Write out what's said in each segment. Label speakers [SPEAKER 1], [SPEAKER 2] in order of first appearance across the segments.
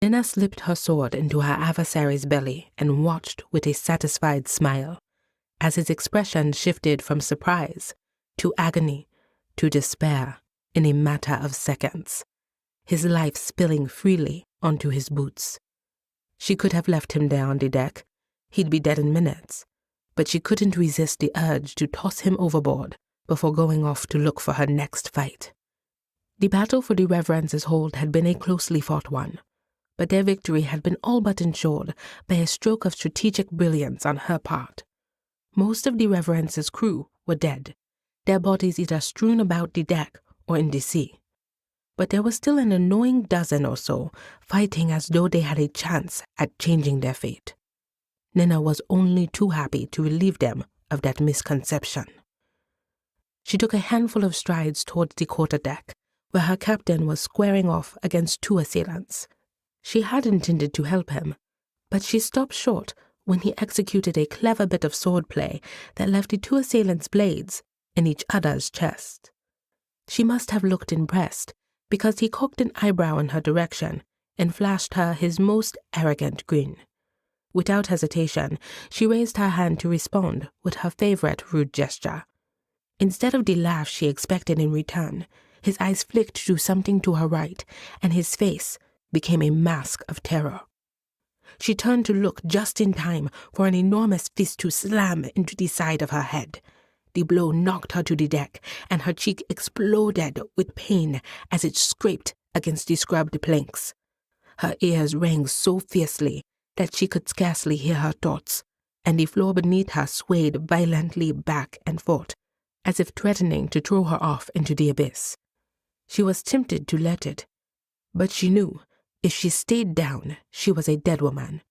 [SPEAKER 1] Nnenna slipped her sword into her adversary's belly and watched with a satisfied smile as his expression shifted from surprise to agony to despair in a matter of seconds, his life spilling freely onto his boots. She could have left him there on the deck. He'd be dead in minutes, but she couldn't resist the urge to toss him overboard before going off to look for her next fight. The battle for the Reverence's hold had been a closely fought one, but their victory had been all but ensured by a stroke of strategic brilliance on her part. Most of the Reverence's crew were dead, their bodies either strewn about the deck or in the sea. But there was still an annoying dozen or so fighting as though they had a chance at changing their fate. Nnenna was only too happy to relieve them of that misconception. She took a handful of strides towards the quarterdeck, where her captain was squaring off against two assailants. She had intended to help him, but she stopped short when he executed a clever bit of swordplay that left the two assailants' blades in each other's chest. She must have looked impressed, because he cocked an eyebrow in her direction and flashed her his most arrogant grin. Without hesitation, she raised her hand to respond with her favorite rude gesture. Instead of the laugh she expected in return, his eyes flicked to something to her right, and his face became a mask of terror. She turned to look just in time for an enormous fist to slam into the side of her head. The blow knocked her to the deck, and her cheek exploded with pain as it scraped against the scrubbed planks. Her ears rang so fiercely that she could scarcely hear her thoughts, and the floor beneath her swayed violently back and forth, as if threatening to throw her off into the abyss. She was tempted to let it, but she knew if she stayed down, she was a dead woman,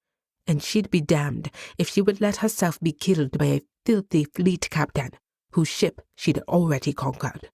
[SPEAKER 1] and she'd be damned if she would let herself be killed by a filthy fleet captain whose ship she'd already conquered.